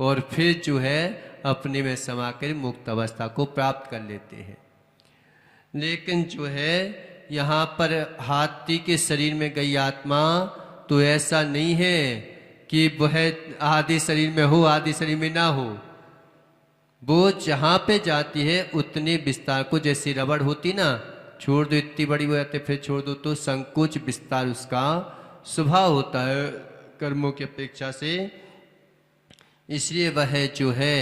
और फिर जो है अपने में समाकर मुक्त अवस्था को प्राप्त कर लेते हैं। लेकिन जो है यहाँ पर हाथी के शरीर में गई आत्मा तो ऐसा नहीं है कि वह आदि शरीर में हो आदि शरीर में ना हो। वो जहाँ पे जाती है उतने विस्तार को, जैसे रबड़ होती ना, छोड़ दो इतनी बड़ी हो जाती फिर छोड़ दो, तो संकोच विस्तार उसका स्वभाव होता है कर्मों की अपेक्षा से। इसलिए वह जो है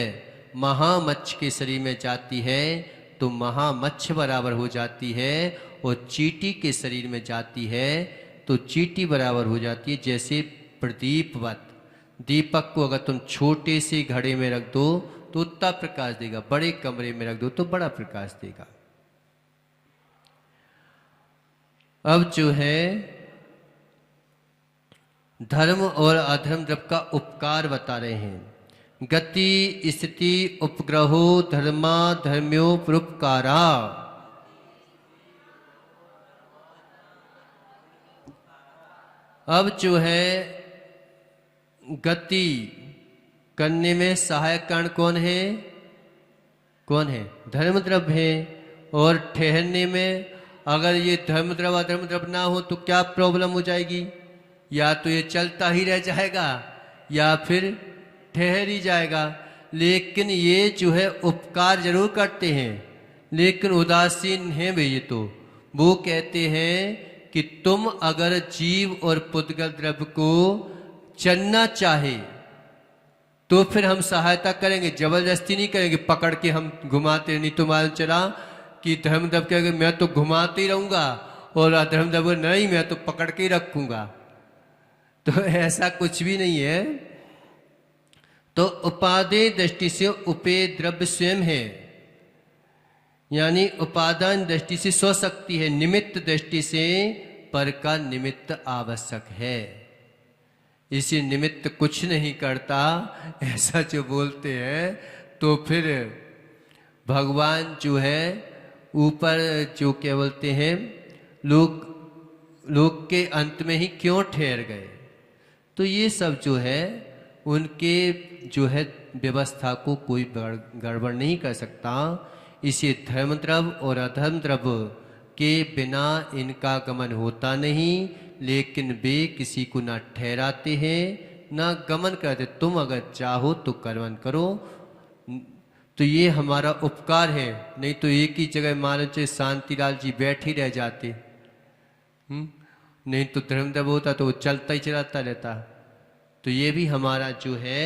महामच्छ के शरीर में जाती है तो महामच्छ बराबर हो जाती है, और चींटी के शरीर में जाती है तो चींटी बराबर हो जाती है। जैसे प्रदीपवत, दीपक को अगर तुम छोटे से घड़े में रख दो तो उतना प्रकाश देगा, बड़े कमरे में रख दो तो बड़ा प्रकाश देगा। अब जो है धर्म और अधर्म द्रव्य का उपकार बता रहे हैं। गति स्थिति उपग्रहो धर्मा धर्म्यो परोपकारा। अब जो है गति करने में सहायक कारण कौन है? कौन है? धर्म द्रव्य है। और ठहरने में अगर ये धर्म द्रव्य अधर्म द्रव्य ना हो तो क्या प्रॉब्लम हो जाएगी? या तो ये चलता ही रह जाएगा या फिर ठहर ही जाएगा। लेकिन ये जो है उपकार जरूर करते हैं, लेकिन उदासीन हैं वे। ये तो वो कहते हैं कि तुम अगर जीव और पुद्गल द्रव्य को चलना चाहे तो फिर हम सहायता करेंगे, जबरदस्ती नहीं करेंगे पकड़ के हम घुमाते। नहीं तो मालूम चला कि धर्म द्रव्य कहेंगे मैं तो घुमाते ही रहूंगा और अधर्म द्रव्य नहीं, मैं तो पकड़ के ही रखूंगा। तो ऐसा कुछ भी नहीं है। तो उपादेय दृष्टि से उपेय द्रव्य स्वयं है, यानी उपादान दृष्टि से सो सकती है, निमित्त दृष्टि से पर का निमित्त आवश्यक है। इसी निमित्त कुछ नहीं करता ऐसा जो बोलते हैं, तो फिर भगवान जो है ऊपर जो क्या बोलते हैं लोक के अंत में ही क्यों ठहर गए? तो ये सब जो है उनके जो है व्यवस्था को कोई गड़बड़ नहीं कर सकता। इसे धर्म द्रव्य और अधर्म द्रव्य के बिना इनका गमन होता नहीं, लेकिन वे किसी को ना ठहराते हैं ना गमन करते। तुम अगर चाहो तो कर्मन करो, तो ये हमारा उपकार है। नहीं तो एक ही जगह मान लो शांतिलाल जी बैठ ही रह जाते, नहीं तो धर्म द्रव्य होता तो वो चलता ही चलाता रहता। तो ये भी हमारा जो है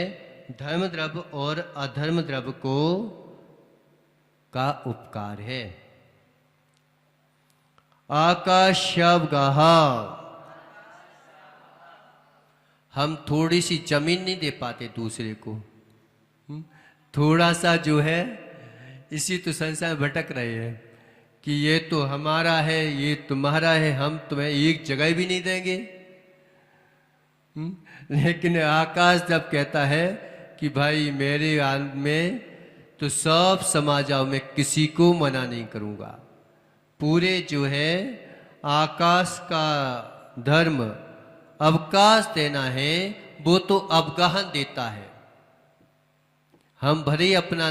धर्म द्रव्य और अधर्म द्रव्य को का उपकार है। आकाशवगाहा, हम थोड़ी सी जमीन नहीं दे पाते दूसरे को, थोड़ा सा जो है इसी तो संसार में भटक रहे हैं कि ये तो हमारा है ये तुम्हारा है, हम तुम्हें एक जगह भी नहीं देंगे। लेकिन आकाश जब कहता है कि भाई मेरे में तो सब समा जाओ, मैं किसी को मना नहीं करूंगा। पूरे जो है आकाश का धर्म अवकाश देना है, वो तो अवगाहन देता है। हम भले ही अपना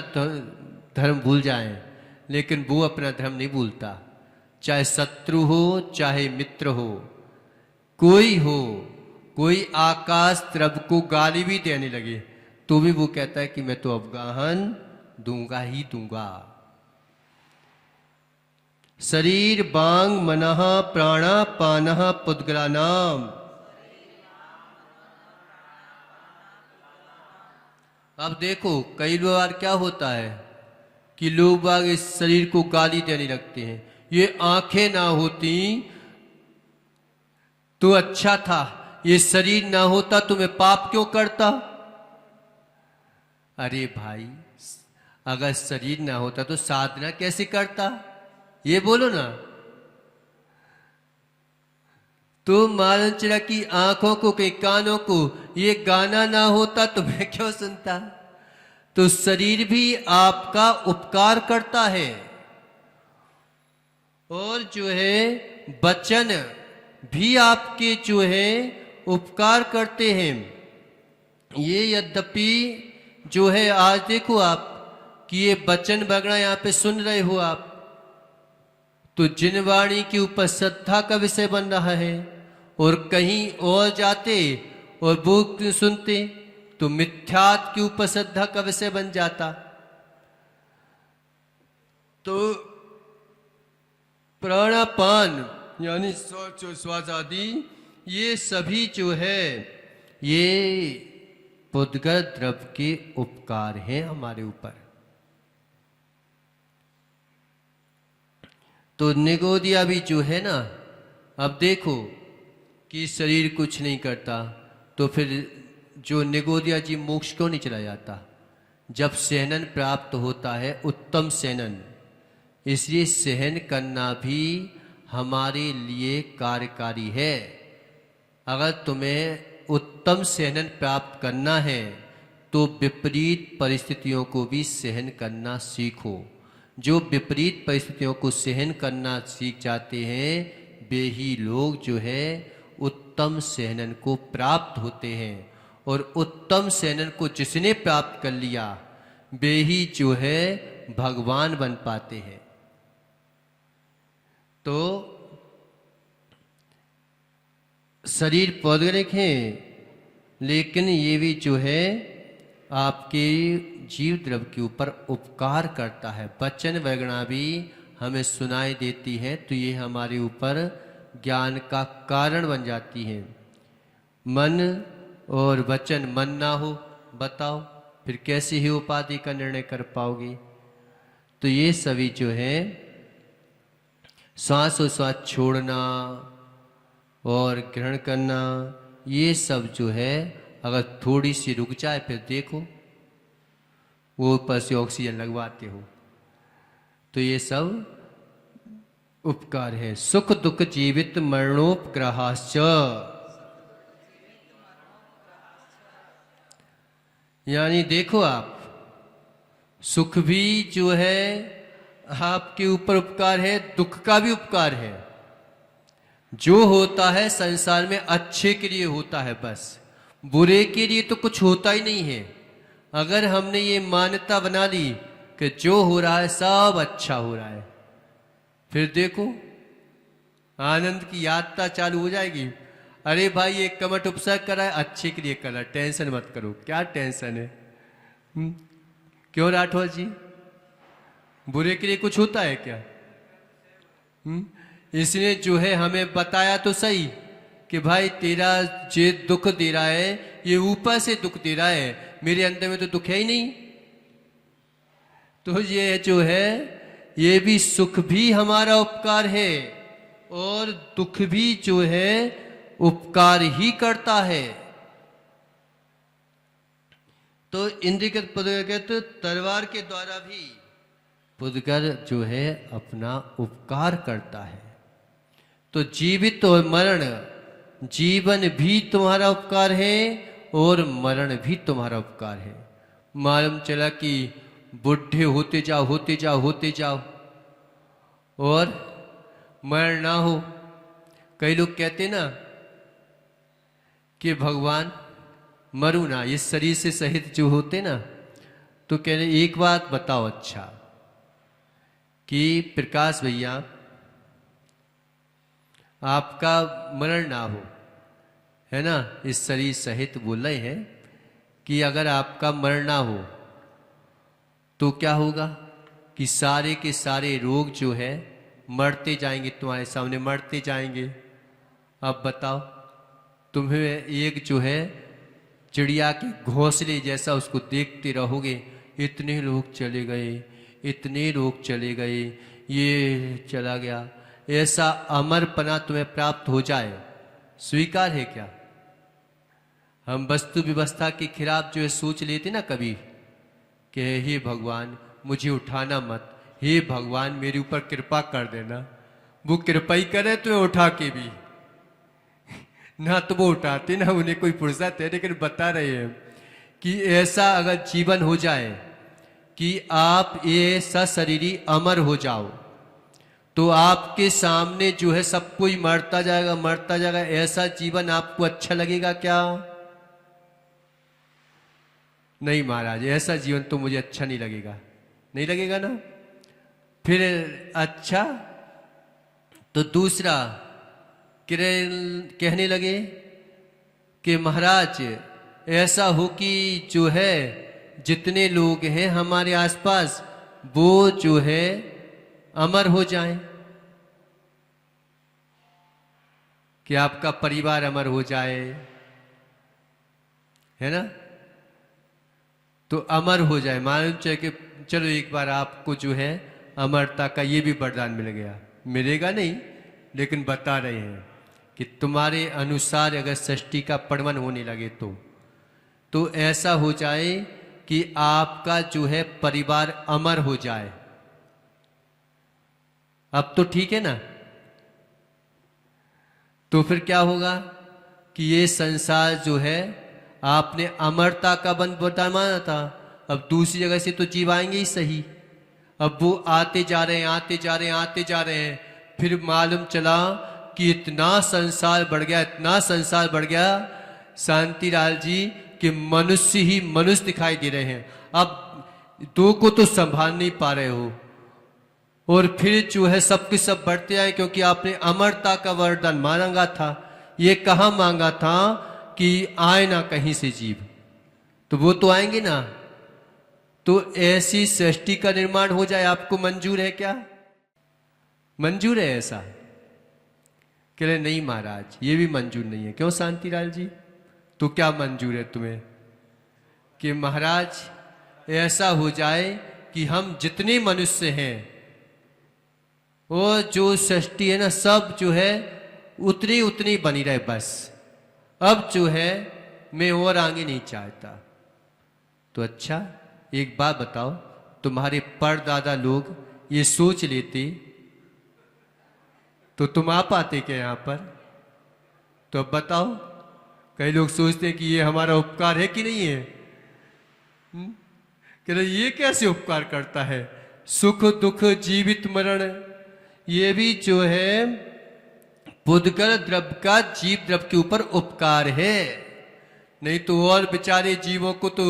धर्म भूल जाएं, लेकिन वो अपना धर्म नहीं भूलता। चाहे शत्रु हो चाहे मित्र हो, कोई हो, कोई आकाश द्रव्य को गाली भी देने लगे तो भी वो कहता है कि मैं तो अवगाहन दूंगा ही दूंगा। शरीर बांग मनः प्राणा पानः पुद्गलानाम। अब देखो कई बार क्या होता है कि लोग बाग इस शरीर को गाली देने लगते हैं, ये आंखें ना होती तो अच्छा था, ये शरीर ना होता तो मैं पाप क्यों करता। अरे भाई अगर शरीर ना होता तो साधना कैसे करता, ये बोलो ना। तो मालूम चला कि आंखों को के कानों को ये गाना ना होता तो मैं क्यों सुनता। तो शरीर भी आपका उपकार करता है, और जो है वचन भी आपके जो है उपकार करते हैं। ये यद्यपि जो है आज देखो आप कि ये वचन वगैरह यहाँ पे सुन रहे हो आप, तो जिन वाणी के ऊपर श्रद्धा का विषय बन रहा है और कहीं और जाते और वो सुनते तो मिथ्यात के ऊपर श्रद्धा का विषय बन जाता। तो प्राणापान यानी श्वास आदि ये सभी जो है ये पुद्गल द्रव्य के उपकार हैं हमारे ऊपर। तो निगोदिया भी जो है ना, अब देखो कि शरीर कुछ नहीं करता तो फिर जो निगोदिया जी मोक्ष क्यों नहीं चला जाता? जब सहनन प्राप्त होता है, उत्तम सहनन, इसलिए सहन करना भी हमारे लिए कार्यकारी है। अगर तुम्हें उत्तम सहनन प्राप्त करना है तो विपरीत परिस्थितियों को भी सहन करना सीखो। जो विपरीत परिस्थितियों को सहन करना सीख जाते हैं वे ही लोग जो है उत्तम सहनन को प्राप्त होते हैं, और उत्तम सहनन को जिसने प्राप्त कर लिया वे ही जो है भगवान बन पाते हैं। तो शरीर पौद्गलिक है, लेकिन ये भी जो है आपके जीव द्रव्य के ऊपर उपकार करता है। वचन वगैरह भी हमें सुनाई देती है तो ये हमारे ऊपर ज्ञान का कारण बन जाती है। मन और वचन मन ना हो, बताओ फिर कैसे ही उपाधि का निर्णय कर पाओगे? तो ये सभी जो है श्वास और श्वास छोड़ना और ग्रहण करना, ये सब जो है अगर थोड़ी सी रुक जाए फिर देखो वो ऊपर से ऑक्सीजन लगवाते हो, तो ये सब उपकार है। सुख दुख जीवित मरणोपग्रहाश्च, यानी देखो आप सुख भी जो है आपके ऊपर उपकार है, दुख का भी उपकार है। जो होता है संसार में अच्छे के लिए होता है, बस बुरे के लिए तो कुछ होता ही नहीं है। अगर हमने ये मान्यता बना ली कि जो हो रहा है सब अच्छा हो रहा है, फिर देखो आनंद की यात्रा चालू हो जाएगी। अरे भाई ये कमट उपसर्ग करा है, अच्छे के लिए करा, टेंशन मत करो। क्या टेंशन है? क्यों राठौर जी, बुरे के लिए कुछ होता है क्या? इसने जो है हमें बताया तो सही कि भाई तेरा जे दुख दे रहा है ये ऊपर से दुख दे रहा है, मेरे अंदर में तो दुख है ही नहीं। तो ये जो है ये भी सुख भी हमारा उपकार है और दुख भी जो है उपकार ही करता है। तो इंद्रियगत पुद्गलगत तलवार के द्वारा भी पुद्गल जो है अपना उपकार करता है। तो जीवित और मरण, जीवन भी तुम्हारा उपकार है और मरण भी तुम्हारा उपकार है। मालूम चला कि बुढ़े होते जाओ होते जाओ होते जाओ और मरण ना हो। कई लोग कहते ना कि भगवान मरू ना, इस शरीर से सहित जो होते ना, तो कह रहे एक बात बताओ अच्छा कि प्रकाश भैया आपका मरण ना हो, है ना, इस शरीर सहित बोल रहे हैं कि अगर आपका मरण ना हो तो क्या होगा कि सारे के सारे रोग जो है मरते जाएंगे, तुम्हारे सामने मरते जाएंगे। अब बताओ, तुम्हें एक जो है चिड़िया के घोंसले जैसा उसको देखते रहोगे, इतने लोग चले गए, इतने लोग चले गए, ये चला गया, ऐसा अमरपना तुम्हें प्राप्त हो जाए, स्वीकार है क्या? हम वस्तु व्यवस्था के खिलाफ जो है सोच लेते ना कभी कि हे भगवान मुझे उठाना मत, हे भगवान मेरे ऊपर कृपा कर देना। वो कृपा ही करे तो उठा के भी ना, तो वो उठाते ना, उन्हें कोई फुर्सत है। लेकिन बता रहे हैं कि ऐसा अगर जीवन हो जाए कि आप ये सशरीरी अमर हो जाओ, तो आपके सामने जो है सब कोई मरता जाएगा मरता जाएगा, ऐसा जीवन आपको अच्छा लगेगा क्या? नहीं महाराज, ऐसा जीवन तो मुझे अच्छा नहीं लगेगा। नहीं लगेगा ना? फिर अच्छा, तो दूसरा कहने लगे कि महाराज ऐसा हो कि जो है जितने लोग हैं हमारे आसपास वो जो है अमर हो जाएं, कि आपका परिवार अमर हो जाए, है ना? तो अमर हो जाए, मालूम चाहिए कि चलो एक बार आपको जो है अमरता का ये भी वरदान मिल गया। मिलेगा नहीं, लेकिन बता रहे हैं कि तुम्हारे अनुसार अगर सृष्टि का पड़वन होने लगे तो ऐसा हो जाए कि आपका जो है परिवार अमर हो जाए। अब तो ठीक है ना? तो फिर क्या होगा कि ये संसार जो है आपने अमरता का वरदान माना था, अब दूसरी जगह से तो जीव आएंगे ही सही। अब वो आते जा रहे हैं, आते जा रहे हैं, आते जा रहे हैं। फिर मालूम चला कि इतना संसार बढ़ गया, इतना संसार बढ़ गया शांतिलाल जी, कि मनुष्य ही मनुष्य दिखाई दे रहे हैं। अब दो को तो संभाल नहीं पा रहे हो, और फिर जो है सबके सब बढ़ते आए, क्योंकि आपने अमरता का वरदान मांगा था। ये कहाँ मांगा था कि आए ना कहीं से जीव, तो वो तो आएंगे ना। तो ऐसी सृष्टि का निर्माण हो जाए, आपको मंजूर है क्या? मंजूर है ऐसा? कह रहे नहीं महाराज, ये भी मंजूर नहीं है। क्यों शांतिलाल जी? तो क्या मंजूर है तुम्हें? कि महाराज ऐसा हो जाए कि हम जितने मनुष्य हैं, वो जो सृष्टि है ना, सब जो है उतनी उतनी बनी रहे बस। अब जो है मैं और आगे नहीं चाहता। तो अच्छा एक बात बताओ, तुम्हारे परदादा लोग ये सोच लेते तो तुम आ पाते क्या यहाँ पर? तो अब बताओ, कई लोग सोचते हैं कि ये हमारा उपकार है कि नहीं है। कह रहे ये कैसे उपकार करता है? सुख दुख जीवित मरण ये भी जो है पुद्गल द्रव्य का जीव द्रव्य के ऊपर उपकार है। नहीं तो और बेचारे जीवों को तो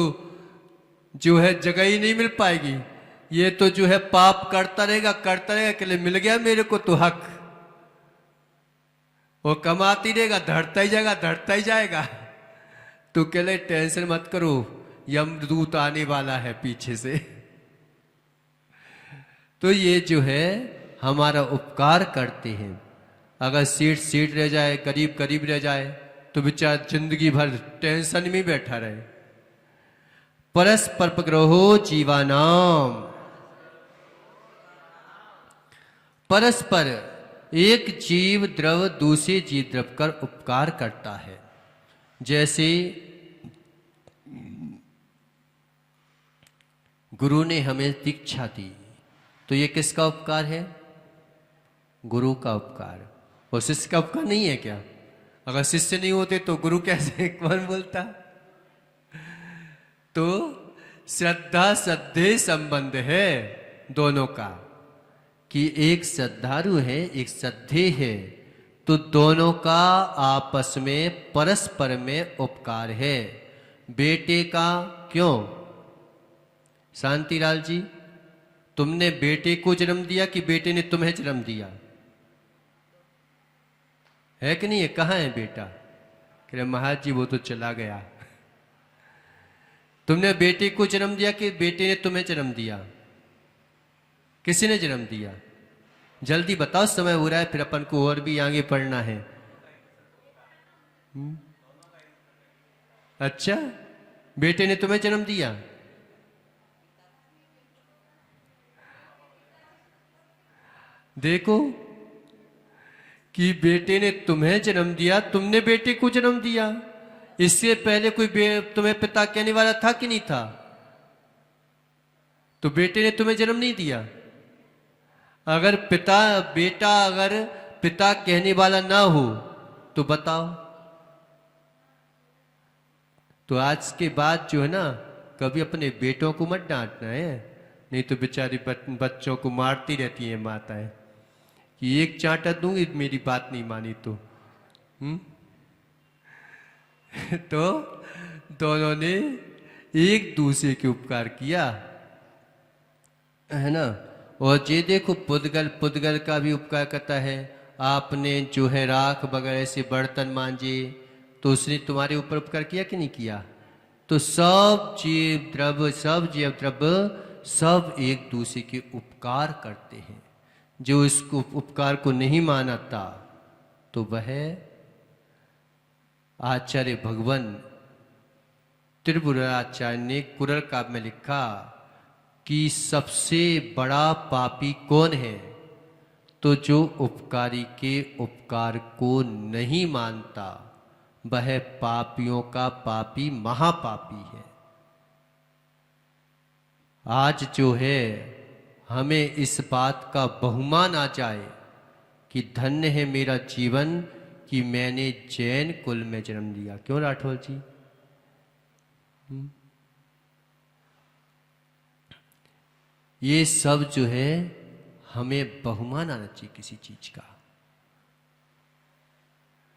जो है जगह ही नहीं मिल पाएगी। ये तो जो है पाप करता रहेगा के लिए मिल गया मेरे को तो हक, वो कमाती रहेगा, धड़ता ही जाएगा। तो कह ले टेंशन मत करो, यमदूत आने वाला है पीछे से। तो ये जो है हमारा उपकार करते हैं। अगर सीट रह जाए, करीब रह जाए, तो बेचारा जिंदगी भर टेंशन में बैठा रहे। परस्पर ग्रहो जीवानाम, परस्पर एक जीव द्रव दूसरे जीव द्रव कर उपकार करता है। जैसे गुरु ने हमें दीक्षा दी, तो ये किसका उपकार है? गुरु का उपकार। और शिष्य का उपकार नहीं है क्या? अगर शिष्य नहीं होते तो गुरु कैसे, कौन बोलता? तो श्रद्धा श्रद्धेय संबंध है दोनों का, कि एक श्रद्धालु है एक श्रद्धेय है, तो दोनों का आपस में परस्पर में उपकार है। बेटे का क्यों शांतिलाल जी? तुमने बेटे को जन्म दिया कि बेटे ने तुम्हें जन्म दिया? है कि नहीं है? कहाँ है बेटा? कह रहे महाराज जी वो तो चला गया। तुमने बेटे को जन्म दिया कि बेटे ने तुम्हें जन्म दिया? किसी ने जन्म दिया? जल्दी बताओ, समय हो रहा है, फिर अपन को और भी आगे पढ़ना है। अच्छा, बेटे ने तुम्हें जन्म दिया? देखो कि बेटे ने तुम्हें जन्म दिया, तुमने बेटे को जन्म दिया। इससे पहले कोई तुम्हें पिता कहने वाला था कि नहीं था? तो बेटे ने तुम्हें जन्म नहीं दिया। अगर अगर पिता कहने वाला ना हो तो बताओ। तो आज के बाद जो है ना, कभी अपने बेटों को मत डांटना है, नहीं तो बेचारी बच्चों को मारती रहती हैं माताएं कि एक चांटा दूंगी मेरी बात नहीं मानी तो। तो दोनों ने एक दूसरे के उपकार किया, है ना। और ये देखो पुद्गल, पुद्गल का भी उपकार करता है। आपने जो है राख वगैरह से बर्तन मांजे तो उसने तुम्हारे ऊपर उपकार किया कि नहीं किया। तो सब जीव द्रव्य, सब जीव द्रव्य सब एक दूसरे के उपकार करते हैं। जो इस उपकार को नहीं मानता तो वह आचार्य भगवान त्रिपुराचार्य ने कुरल काव्य में लिखा कि सबसे बड़ा पापी कौन है, तो जो उपकारी के उपकार को नहीं मानता वह पापियों का पापी महापापी है। आज जो है हमें इस बात का बहुमान आ जाए कि धन्य है मेरा जीवन कि मैंने जैन कुल में जन्म लिया। क्यों राठौर जी? ये सब जो है हमें बहुमान आना चाहिए किसी चीज का।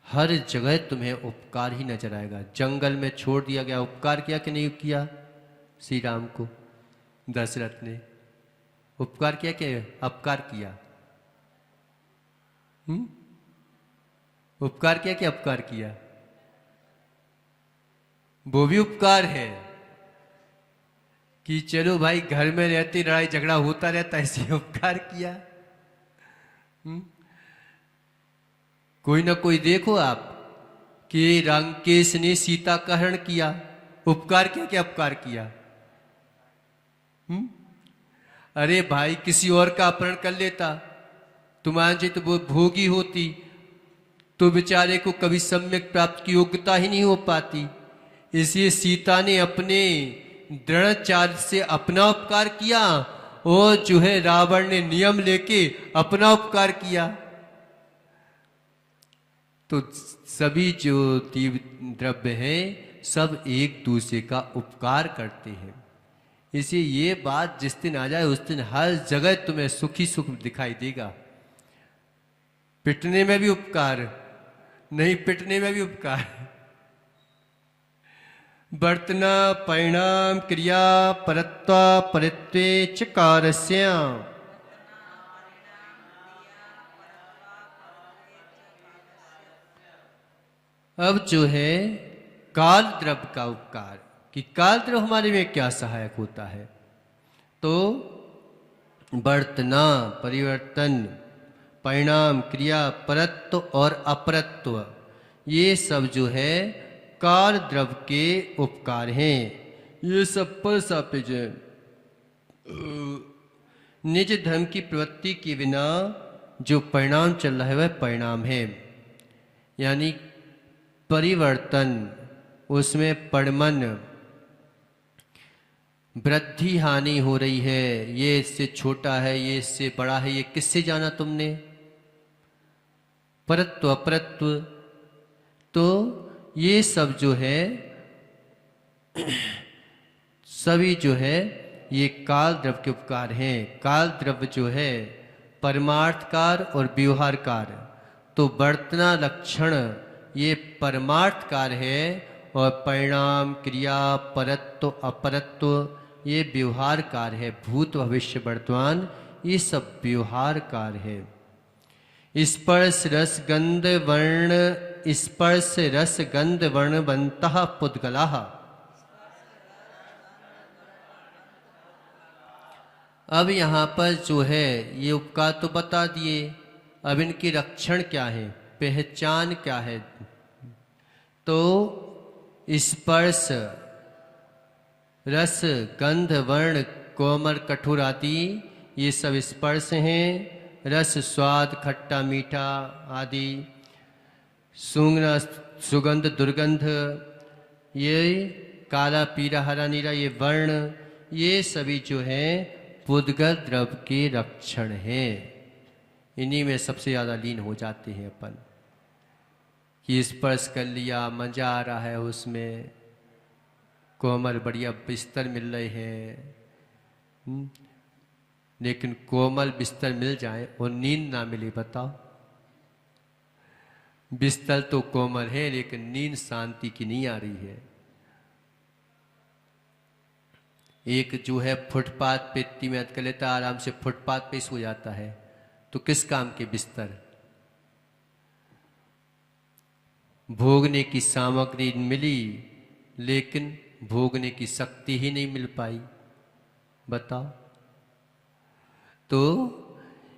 हर जगह तुम्हें उपकार ही नजर आएगा। जंगल में छोड़ दिया गया, उपकार किया कि नहीं किया? श्री राम को दशरथ ने उपकार किया कि अपकार किया? उपकार किया कि अपकार किया? वो भी उपकार है कि चलो भाई घर में रहती लड़ाई झगड़ा होता रहता, ऐसे उपकार किया। कोई ना कोई देखो आप कि रामकेश ने सीता का हरण किया, उपकार किया कि अपकार किया? अरे भाई किसी और का अपहरण कर लेता, तुम्हारे जी तो वो भोगी होती तो बेचारे को कभी सम्यक प्राप्त की योग्यता ही नहीं हो पाती। इसलिए सीता ने अपने द्रोणाचार्य से अपना उपकार किया और जो है रावण ने नियम लेके अपना उपकार किया। तो सभी जो तीव्र द्रव्य हैं सब एक दूसरे का उपकार करते हैं। इसी ये बात जिस दिन आ जाए उस दिन हर जगह तुम्हें सुख ही सुख दिखाई देगा। पिटने में भी उपकार, नहीं पिटने में भी उपकार। वर्तना परिणाम क्रिया परत्वा परित्वे च कारस्य। अब जो है काल द्रव्य का उपकार, कि काल द्रव्य हमारे में क्या सहायक होता है। तो वर्तना परिवर्तन, परिणाम क्रिया परत्व और अपरत्व, ये सब जो है काल द्रव्य के उपकार हैं। ये सब पर सापेक्ष है। निज धर्म की प्रवृत्ति के बिना जो परिणाम चल रहा है वह परिणाम है, यानी परिवर्तन, उसमें परमन वृद्धि हानि हो रही है। ये इससे छोटा है, ये इससे बड़ा है, ये किससे जाना तुमने? परत्व अपरत्व, तो ये सब जो है सभी जो है ये काल द्रव्य के उपकार हैं। काल द्रव्य जो है परमार्थकार और व्यवहारकार। तो वर्तना लक्षण ये परमार्थकार है और परिणाम क्रिया परत्व अपरत्व ये व्यवहारकार है। भूत भविष्य वर्तमान ये सब व्यवहारकार है। स्पर्श रस गंध वर्ण, स्पर्श रस गंध वर्णवंतः पुद्गलाः। अब यहाँ पर जो है ये उपकार तो बता दिए, अब इनकी लक्षण क्या है, पहचान क्या है। तो स्पर्श रस गंध वर्ण कोमल कठोर आदि ये सब स्पर्श हैं। रस स्वाद खट्टा मीठा आदि, सूंघना सुगंध दुर्गंध, ये काला पीला हरा नीला ये वर्ण, ये सभी जो है पुद्गल द्रव्य के लक्षण हैं। इन्हीं में सबसे ज़्यादा लीन हो जाते हैं अपन कि स्पर्श कर लिया, मजा आ रहा है उसमें, कोमल बढ़िया बिस्तर मिल रहे हैं। लेकिन कोमल बिस्तर मिल जाए और नींद ना मिले, बताओ। बिस्तर तो कोमल है लेकिन नींद शांति की नहीं आ रही है। एक जो है फुटपाथ पे इतनी मेहनत कर लेता है, आराम से फुटपाथ पे सो जाता है, तो किस काम के बिस्तर? भोगने की सामग्री मिली लेकिन भोगने की शक्ति ही नहीं मिल पाई, बताओ। तो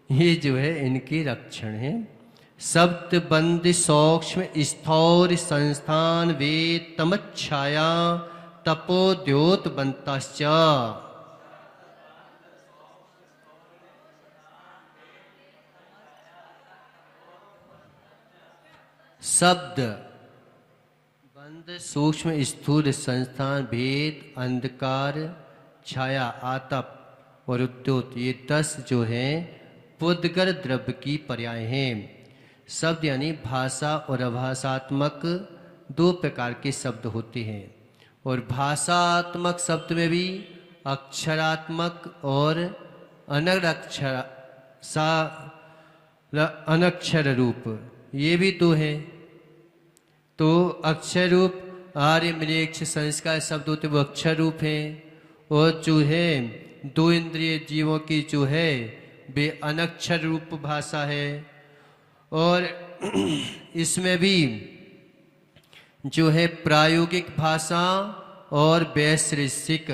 ये जो है इनके लक्षण हैं। शब्द बंद सूक्ष्म स्थौर संस्थान वेद तमच्छाया तपोद्योत बंतश्च। शब्द बंद सूक्ष्म स्थूल संस्थान भेद अंधकार छाया आतप और उद्योत, ये 10 जो हैं पुद्गल द्रव्य की पर्याय हैं। शब्द यानी भाषा और अभाषात्मक 2 प्रकार के शब्द होते हैं, और भाषात्मक शब्द में भी अक्षरात्मक और अनक्षर रूप, ये भी 2 हैं। तो अक्षर रूप आर्य मृक्ष संस्कार शब्द होते वो अक्षर रूप हैं, और जो है 2 इंद्रिय जीवों की जो है वे अनक्षर रूप भाषा है। और इसमें भी जो है प्रायोगिक भाषा और वैश्विक,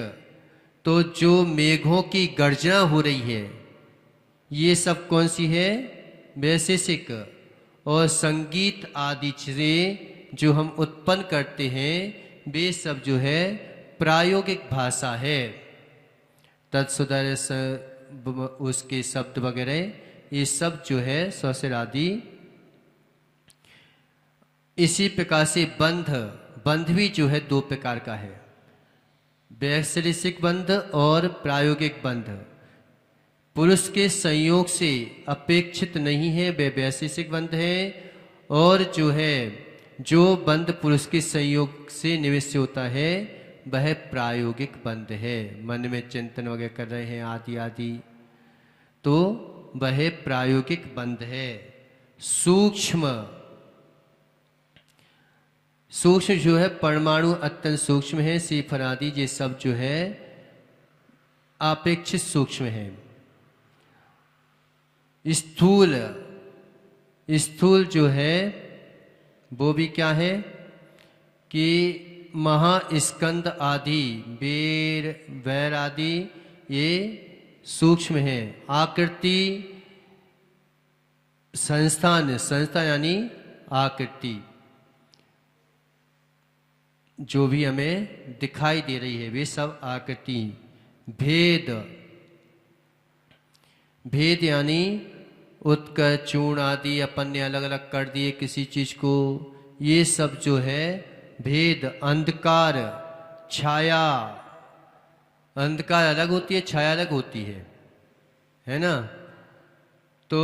तो जो मेघों की गर्जना हो रही है ये सब कौन सी है? वैशेषिक। और संगीत आदि चीजें जो हम उत्पन्न करते हैं वे सब जो है प्रायोगिक भाषा है। तत्सुदर उसके शब्द वगैरह ये सब जो है स्वशर आदि। इसी प्रकार से बंध भी जो है 2 प्रकार का है, वैश्विक बंध और प्रायोगिक बंध। पुरुष के संयोग से अपेक्षित नहीं है वे वैशेषिक बंध है, और जो है जो बंध पुरुष के संयोग से निमित्त होता है वह प्रायोगिक बंध है। मन में चिंतन वगैरह कर रहे हैं आदि आदि, तो वह प्रायोगिक बंध है। सूक्ष्म जो है परमाणु अत्यंत सूक्ष्म है, सीफर आदि ये सब जो है अपेक्षित सूक्ष्म है। स्थूल जो है वो भी क्या है कि महास्कंद आदि बेर वैर आदि ये सूक्ष्म है। आकृति संस्था यानी आकृति जो भी हमें दिखाई दे रही है वे सब आकृति। भेद यानी उत्कर्ष चूर्ण आदि अपन ने अलग अलग कर दिए किसी चीज को, ये सब जो है भेद। अंधकार छाया, अंधकार अलग होती है छाया अलग होती है ना। तो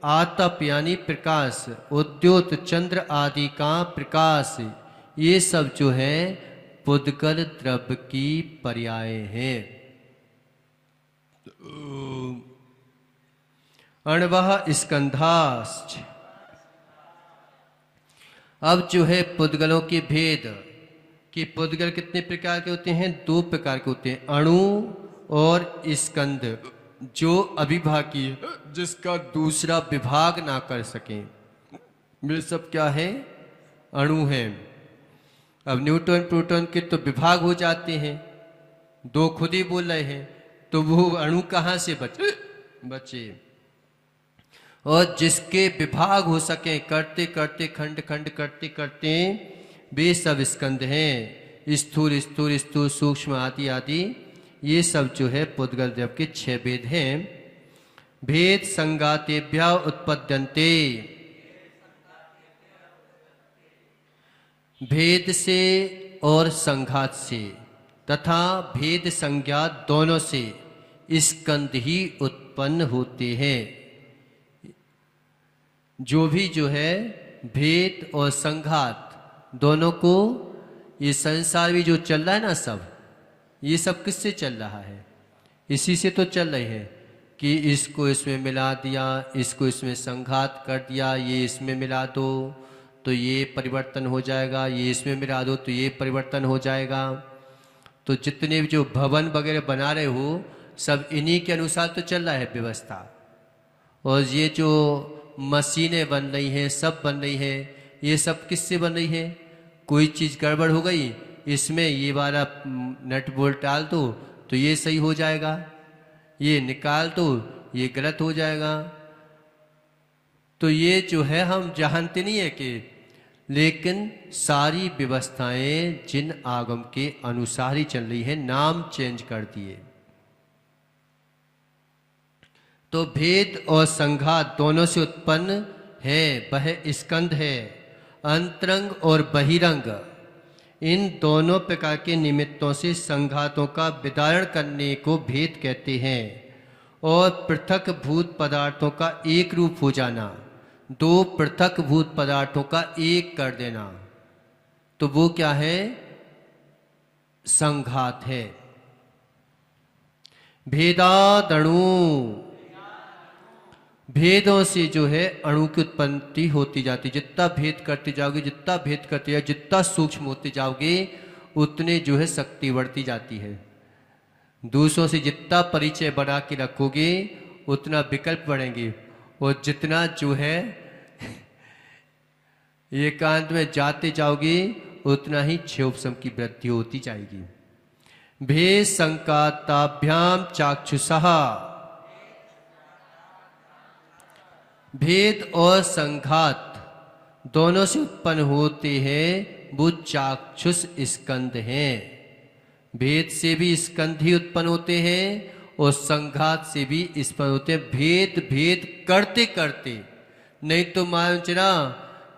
आतप यानी प्रकाश, उद्योत चंद्र आदि का प्रकाश, ये सब जो है पुद्गल द्रव्य की पर्याय हैं। अण्वः स्कंधाश्च। अब जो है पुद्गलों के भेद कि पुद्गल कितने प्रकार के होते हैं? 2 प्रकार के होते हैं, अणु और स्कंद, जो अविभागी जिसका दूसरा विभाग ना कर सके, वे सब क्या है? अणु हैं। अब न्यूट्रॉन प्रोटॉन के तो विभाग हो जाते हैं, 2 खुद ही बोल रहे हैं, तो वो अणु कहाँ से बचे? और जिसके विभाग हो सके करते करते खंड खंड करते करते वे सब स्कंद हैं। स्थूल स्थूल स्थूल सूक्ष्म आदि आदि ये सब जो है पुद्गल द्रव्य के 6 भेद हैं। भेद संगातेभ्यः उत्पद्यन्ते, भेद से और संघात से तथा भेद संज्ञा दोनों से स्कंद ही उत्पन्न होते हैं। जो भी जो है भेद और संघात दोनों को, ये संसार भी जो चल रहा है ना सब, ये सब किससे चल रहा है? इसी से तो चल रहे हैं कि इसको इसमें मिला दिया, इसको इसमें संघात कर दिया, ये इसमें मिला दो तो ये परिवर्तन हो जाएगा, ये इसमें मिला दो तो ये परिवर्तन हो जाएगा। तो जितने भी जो भवन वगैरह बना रहे हो सब इन्हीं के अनुसार तो चल रहा है व्यवस्था। और ये जो मशीनें बन रही हैं, सब बन रही हैं, ये सब किससे बन रही है? कोई चीज़ गड़बड़ हो गई, इसमें ये वाला नट बोल्ट डाल दो तो ये सही हो जाएगा, ये निकाल दो ये गलत हो जाएगा। तो ये जो है हम जानते नहीं है कि, लेकिन सारी व्यवस्थाएं जिन आगम के अनुसार ही चल रही है, नाम चेंज कर दिए। तो भेद और संघात दोनों से उत्पन्न है, वह स्कंध है। अंतरंग और बहिरंग इन दोनों प्रकार के निमित्तों से संघातों का विदारण करने को भेद कहते हैं। और पृथक भूत पदार्थों का एक रूप हो जाना, दो पृथक भूत पदार्थों का एक कर देना, तो वो क्या है? संघात है। भेदादणु, भेदों से जो है अणु की उत्पत्ति होती जाती। जितना भेद करते जाओगे, जितना भेद करते जाओगे, जितना सूक्ष्म होते जाओगे, उतने जो है शक्ति बढ़ती जाती है। दूसरों से जितना परिचय बना के रखोगे उतना विकल्प बढ़ेंगे, और जितना जो है एकांत में जाते जाओगे उतना ही क्षोभसम की वृद्धि होती जाएगी। भेद संकाताभ्याम चाक्षुषः, भेद और संघात दोनों से उत्पन्न होते हैं, वो चाक्षुष स्कंद हैं। भेद से भी स्कंद ही उत्पन्न होते हैं और संघात से भी उत्पन्न होते हैं। भेद भेद करते करते, नहीं तो मान चला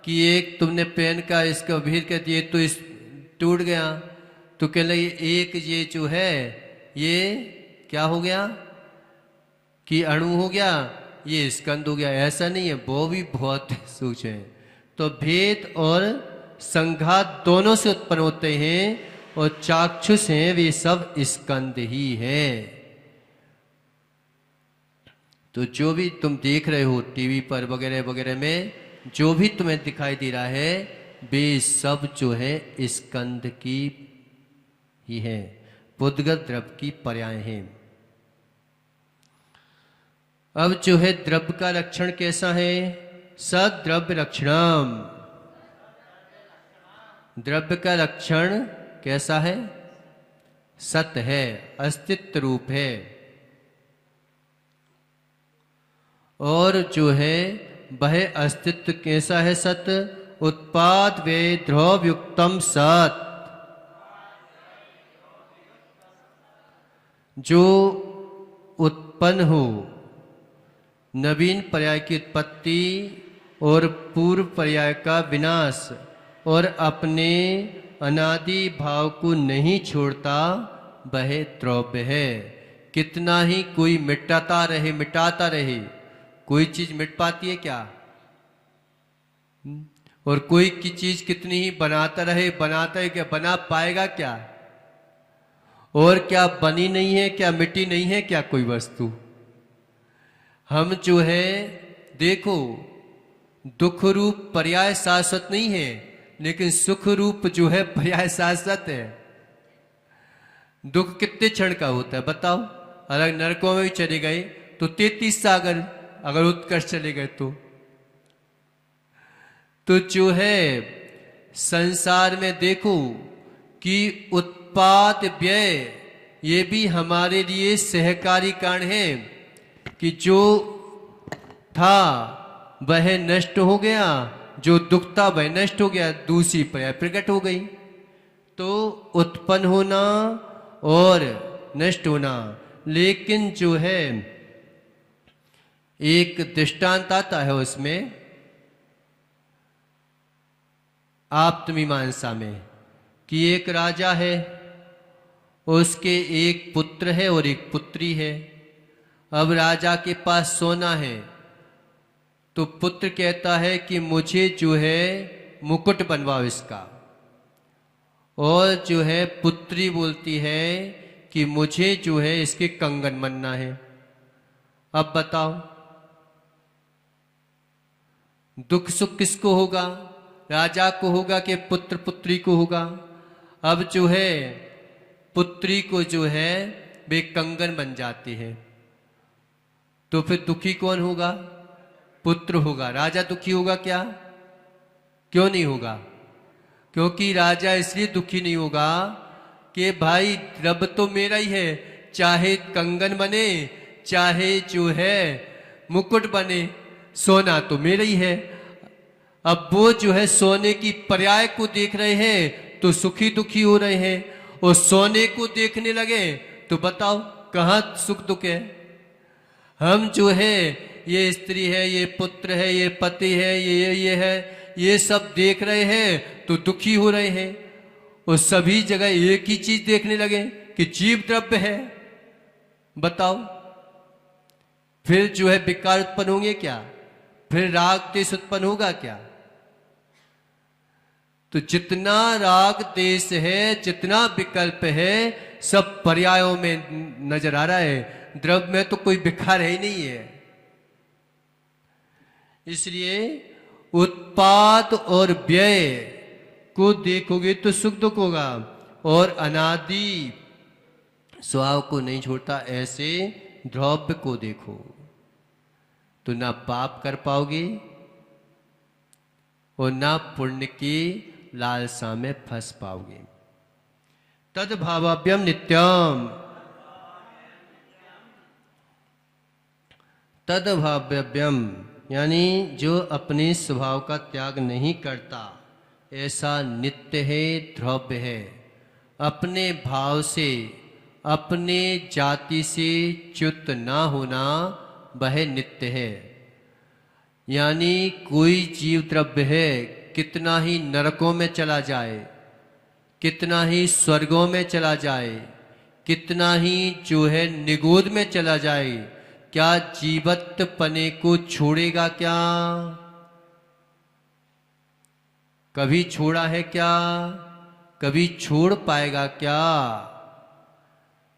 कि एक तुमने पेन का इसका भेद कर दिए तो इस टूट गया, तो कह लगे एक ये जो है ये क्या हो गया कि अणु हो गया, ये स्कंद हो गया। ऐसा नहीं है, वो भी बहुत सूक्ष्म है। तो भेद और संघात दोनों से उत्पन्न होते हैं, और चाक्षुष हैं वे सब स्कंद ही हैं। तो जो भी तुम देख रहे हो टीवी पर वगैरह वगैरह में, जो भी तुम्हें दिखाई दे रहा है, वे सब जो है स्कंद की ही है, बुद्धगत द्रव्य की पर्याय हैं। अब जो है द्रव्य का लक्षण कैसा है? सद्रव्य लक्षणम, द्रव्य का लक्षण कैसा है? सत है, अस्तित्व रूप है। और जो है वह अस्तित्व कैसा है? सत उत्पाद वे ध्रुव युक्तम सत, जो उत्पन्न हो, नवीन पर्याय की उत्पत्ति और पूर्व पर्याय का विनाश, और अपने अनादि भाव को नहीं छोड़ता, वह द्रव्य है। कितना ही कोई मिटाता रहे, कोई चीज मिट पाती है क्या? और कोई की चीज कितनी ही बनाता है क्या? बना पाएगा क्या? और क्या बनी नहीं है क्या? मिटी नहीं है क्या कोई वस्तु? हम जो है देखो, दुख रूप पर्याय शाश्वत नहीं है, लेकिन सुख रूप जो है पर्याय शाश्वत है। दुख कितने क्षण का होता है बताओ? अगर नरकों में भी चले गए तो 33 सागर, अगर उत्कर्ष चले गए तो जो है संसार में देखो कि उत्पाद व्यय ये भी हमारे लिए सहकारी कारण है, कि जो था वह नष्ट हो गया, जो दुख था वह नष्ट हो गया, दूसरी पर्याय प्रकट हो गई। तो उत्पन्न होना और नष्ट होना। लेकिन जो है एक दृष्टांत आता है उसमें आप्तमीमांसा में, कि एक राजा है, उसके एक पुत्र है और एक पुत्री है। अब राजा के पास सोना है, तो पुत्र कहता है कि मुझे जो है मुकुट बनवाओ इसका, और जो है पुत्री बोलती है कि मुझे जो है इसके कंगन बनना है। अब बताओ दुख सुख किसको होगा? राजा को होगा कि पुत्र पुत्री को होगा? अब जो है पुत्री को जो है वे कंगन बन जाते हैं, तो फिर दुखी कौन होगा? पुत्र होगा। राजा दुखी होगा क्या? क्यों नहीं होगा? क्योंकि राजा इसलिए दुखी नहीं होगा कि भाई रब तो मेरा ही है, चाहे कंगन बने चाहे जो है मुकुट बने, सोना तो मेरा ही है। अब वो जो है सोने की पर्याय को देख रहे हैं तो सुखी दुखी हो रहे हैं, और सोने को देखने लगे तो बताओ कहाँ सुख दुख है? हम जो है ये स्त्री है, ये पुत्र है, ये पति है, ये है, ये सब देख रहे हैं तो दुखी हो रहे हैं। और सभी जगह एक ही चीज देखने लगे कि जीव द्रव्य है। बताओ फिर जो है विकार उत्पन्न होंगे क्या? फिर राग देश उत्पन्न होगा क्या? तो जितना राग देश है, जितना विकल्प है, सब पर्यायों में नजर आ रहा है। द्रव्य में तो कोई विकार है ही नहीं है। इसलिए उत्पाद और व्यय को देखोगे तो सुख दुख होगा, और अनादि स्वभाव को नहीं छोड़ता ऐसे द्रव्य को देखो तो ना पाप कर पाओगे और ना पुण्य की लालसा में फंस पाओगे। तद भावाभ्यम नित्यम, तद भाव्यभ्यम यानी जो अपने स्वभाव का त्याग नहीं करता, ऐसा नित्य है, द्रव्य है। अपने भाव से, अपने जाति से च्युत ना होना वह नित्य है। यानी कोई जीव द्रव्य है, कितना ही नरकों में चला जाए, कितना ही स्वर्गों में चला जाए, कितना ही जो है निगोद में चला जाए, क्या जीवत पने को छोड़ेगा क्या? कभी छोड़ा है क्या? कभी छोड़ पाएगा क्या?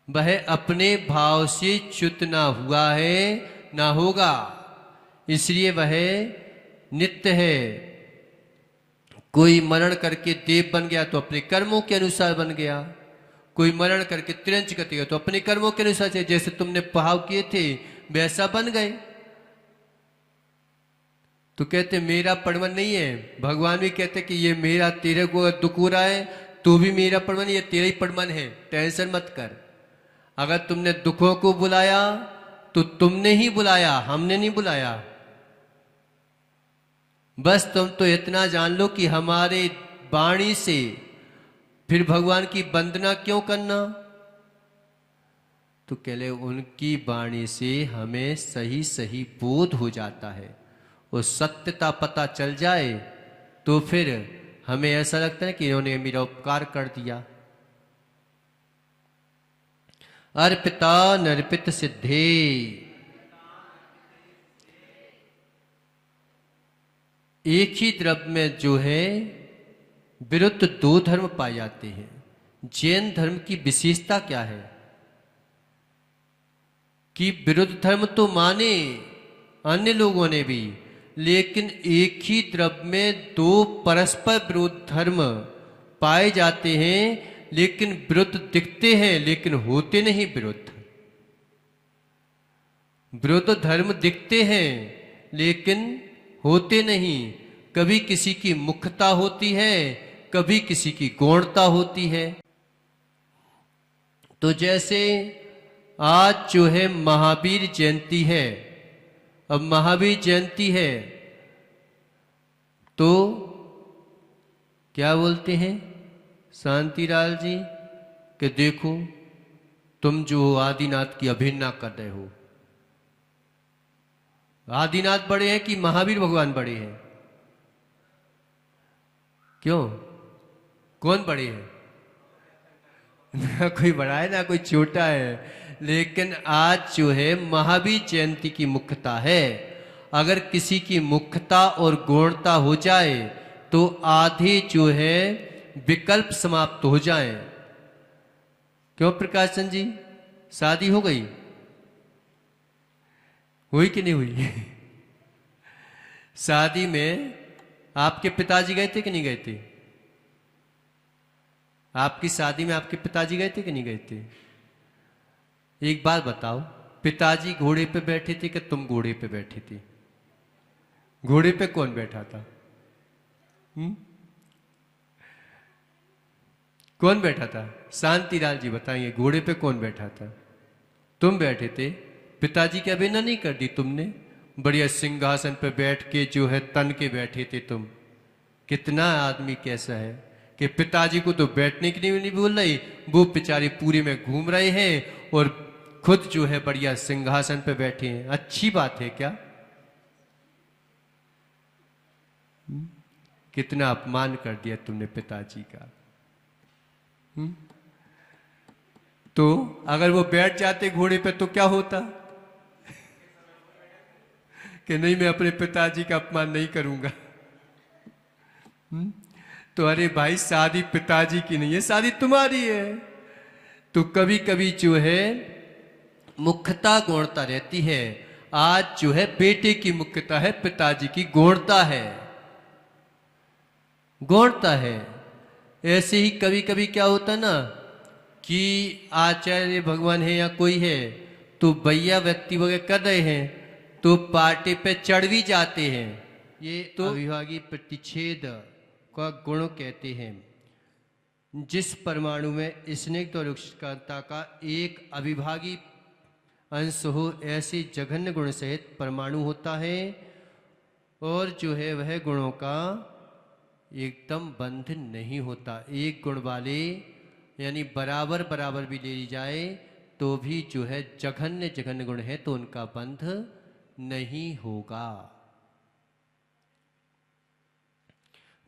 वह अपने भाव से च्युत ना हुआ है, ना होगा, इसलिए वह नित्य है। कोई मरण करके देव बन गया तो अपने कर्मों के अनुसार बन गया, कोई मरण करके तिरंच गति गया तो अपने कर्मों के अनुसार से, जैसे तुमने भाव किए थे वैसा बन गए। तो कहते मेरा पड़वन नहीं है, भगवान भी कहते कि ये मेरा, तेरे को अगर दुख हो रहा है तो भी मेरा पड़वन, ये तेरा ही पड़वन है, टेंशन मत कर। अगर तुमने दुखों को बुलाया तो तुमने ही बुलाया, हमने नहीं बुलाया। बस तुम तो इतना जान लो कि हमारे वाणी से फिर भगवान की वंदना क्यों करना? तो कह ले उनकी वाणी से हमें सही सही बोध हो जाता है, और सत्यता पता चल जाए तो फिर हमें ऐसा लगता है कि इन्होंने मेरा उपकार कर दिया। अर्पिता नर्पित सिद्धे, एक ही द्रव्य में जो है विरुद्ध दो धर्म पाए जाते हैं। जैन धर्म की विशेषता क्या है कि विरुद्ध धर्म तो माने अन्य लोगों ने भी, लेकिन एक ही द्रव्य में दो परस्पर विरोध धर्म पाए जाते हैं, लेकिन विरुद्ध दिखते हैं लेकिन होते नहीं विरुद्ध। विरुद्ध धर्म दिखते हैं लेकिन होते नहीं। कभी किसी की मुख्यता होती है, कभी किसी की गौणता होती है। तो जैसे आज जो है महावीर जयंती है, अब महावीर जयंती है तो क्या बोलते हैं शांतिलाल जी कि देखो तुम जो आदिनाथ की अवहेलना कर रहे हो। आदिनाथ बड़े हैं कि महावीर भगवान बड़े हैं? क्यों, कौन बड़े हैं? ना कोई बड़ा है ना कोई छोटा है, लेकिन आज जो है महावीर जयंती की मुख्यता है। अगर किसी की मुख्यता और गौणता हो जाए तो आधे जो है विकल्प समाप्त हो जाएं। क्यों प्रकाश चंद जी, शादी हो गई? हुई कि नहीं हुई? शादी में आपके पिताजी गए थे कि नहीं गए थे? आपकी शादी में आपके पिताजी गए थे कि नहीं गए थे? एक बात बताओ, पिताजी घोड़े पे बैठे थे कि तुम घोड़े पे बैठी थी? घोड़े पे कौन बैठा था? कौन बैठा था? शांतिलाल जी बताइए, घोड़े पे कौन बैठा था? तुम बैठे थे। पिताजी की अवहेलना नहीं कर दी तुमने? बढ़िया सिंहासन पे बैठ के जो है तन के बैठे थे तुम। कितना आदमी कैसा है कि पिताजी को तो बैठने के लिए नहीं बोल रही, वो बेचारे पूरे में घूम रहे हैं और खुद जो है बढ़िया सिंहासन पे बैठे हैं। अच्छी बात है क्या? कितना अपमान कर दिया तुमने पिताजी का। तो अगर वो बैठ जाते घोड़े पे तो क्या होता कि नहीं, मैं अपने पिताजी का अपमान नहीं करूंगा। तो अरे भाई, शादी पिताजी की नहीं है, शादी तुम्हारी है। तो कभी कभी जो है मुख्यता गौणता रहती है। आज जो है बेटे की मुख्यता है, पिताजी की गौणता है, गौणता है। ऐसे ही कभी कभी क्या होता ना कि आचार्य भगवान है या कोई है तो भैया व्यक्ति वगैरह कर रहे हैं तो पार्टी पे चढ़ भी जाते हैं। ये तो अविभागी प्रतिच्छेद का गुण कहते हैं। जिस परमाणु में स्निग्ध और रुक्षकांता का एक अविभागी अंश हो, ऐसे जघन्य गुण सहित परमाणु होता है और जो है वह गुणों का एकदम बंध नहीं होता। एक गुण वाले यानी बराबर बराबर भी ले ली जाए तो भी जो है जघन्य जघन्य गुण है तो उनका बंध नहीं होगा।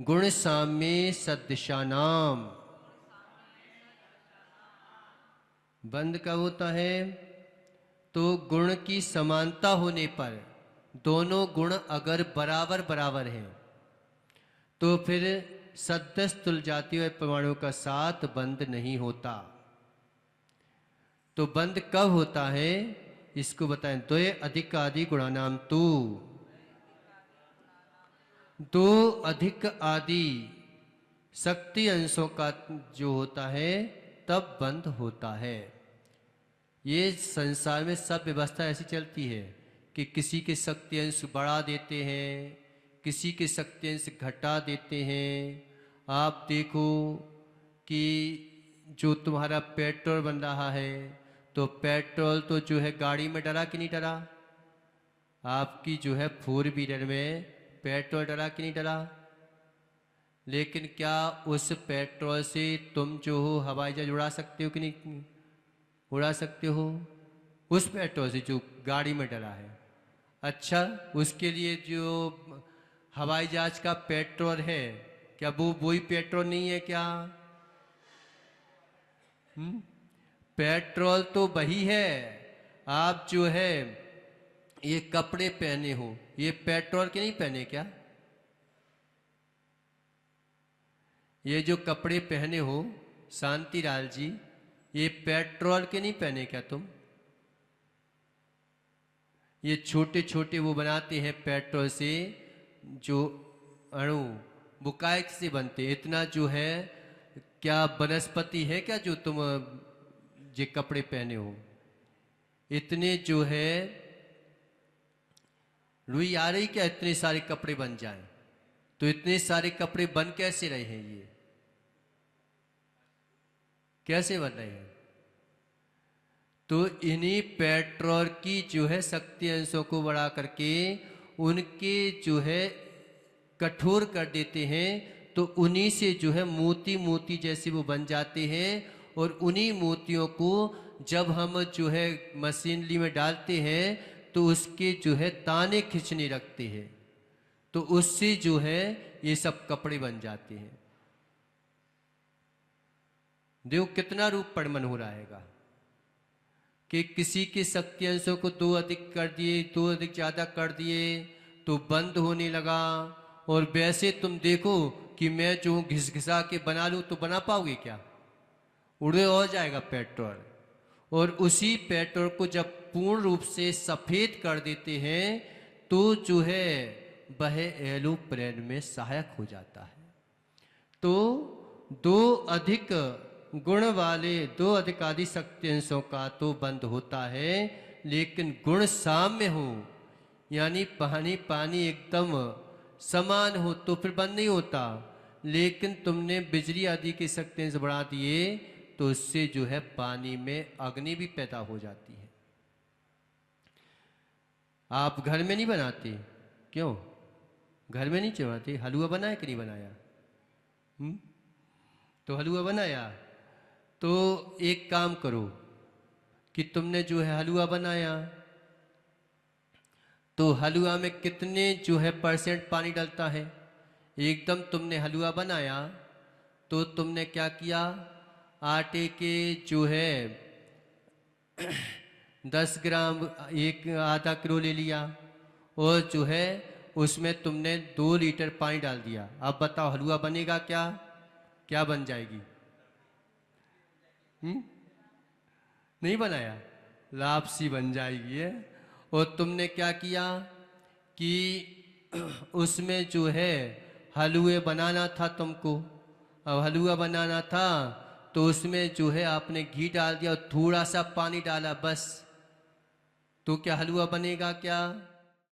गुण साम्य सदृशानाम, बंध कब होता है? तो गुण की समानता होने पर, दोनों गुण अगर बराबर बराबर हैं तो फिर सदस्य तुल जाति व परमाणु का साथ बंध नहीं होता। तो बंध कब होता है इसको बताएं। द्वय अधिक आदि गुणानाम तू, दो अधिक आदि शक्ति अंशों का जो होता है तब बंध होता है। ये संसार में सब व्यवस्था ऐसी चलती है कि किसी के शक्ति अंश बढ़ा देते हैं, किसी के शक्ति अंश घटा देते हैं। आप देखो कि जो तुम्हारा पेट्रोल बन रहा है तो पेट्रोल तो जो है गाड़ी में डला कि नहीं डला? आपकी जो है 4 व्हीलर में पेट्रोल डला कि नहीं डला? लेकिन क्या उस पेट्रोल से तुम जो हो हवाई जहाज उड़ा सकते हो कि नहीं उड़ा सकते हो? उस पेट्रोल से जो गाड़ी में डला है। अच्छा, उसके लिए जो हवाई जहाज का पेट्रोल है क्या वो वही पेट्रोल नहीं है क्या? पेट्रोल तो वही है। आप जो है ये कपड़े पहने हो, ये पेट्रोल के नहीं पहने क्या? ये जो कपड़े पहने हो शांतिलाल जी, ये पेट्रोल के नहीं पहने क्या तुम? ये छोटे छोटे वो बनाते हैं पेट्रोल से जो अणु, वो काय से बनते हैं? इतना जो है क्या वनस्पति है क्या जो तुम ये कपड़े पहने हो? इतने जो है रुई आ रही क्या इतने सारे कपड़े बन जाएं? तो इतने सारे कपड़े बन कैसे रहे हैं? ये कैसे बन रहे हैं? तो इन्हीं पेट्रोल की जो है शक्ति अंशों को बढ़ा करके उनके जो है कठोर कर देते हैं तो उन्हीं से जो है मोती मोती जैसे वो बन जाते हैं। और उन्हीं मोतियों को जब हम जो है मशीनरी में डालते हैं तो उसके जो है ताने खींचने लगते हैं तो उससे जो है ये सब कपड़े बन जाते हैं। देखो कितना रूप परिमन हो रहेगा कि किसी के शक्ति अंशों को 2 अधिक कर दिए, 2 अधिक ज़्यादा कर दिए तो बंद होने लगा। और वैसे तुम देखो कि मैं जो घिसघिसा के बना लूँ तो बना पाओगे क्या? उड़े हो जाएगा पेट्रोल। और उसी पेट्रोल को जब पूर्ण रूप से सफ़ेद कर देते हैं तो जो है वह एरोप्लेन में सहायक हो जाता है। तो दो अधिक गुण वाले, दो अधिक आदि शक्ति अंशों का तो बंध होता है, लेकिन गुण साम्य हो, यानी पानी पानी एकदम समान हो तो फिर बंद नहीं होता। लेकिन तुमने बिजली आदि की शक्ति अंश बढ़ा दिए तो उससे जो है पानी में अग्नि भी पैदा हो जाती है। आप घर में नहीं बनाते, क्यों? घर में नहीं चढ़ाते? हलवा बनाया कि नहीं बनाया? तो हलवा बनाया तो एक काम करो कि तुमने जो है हलवा बनाया तो हलवा में कितने जो है % पानी डलता है? एकदम तुमने हलवा बनाया तो तुमने क्या किया, आटे के जो है 10 ग्राम, एक आधा किलो ले लिया और जो है उसमें तुमने 2 लीटर पानी डाल दिया। अब बताओ हलवा बनेगा क्या? क्या बन जाएगी? नहीं बनाया, लापसी बन जाएगी है। और तुमने क्या किया कि उसमें जो है हलवे बनाना था तुमको, अब हलवा बनाना था तो उसमें जो है आपने घी डाल दिया और थोड़ा सा पानी डाला बस, तो क्या हलवा बनेगा क्या?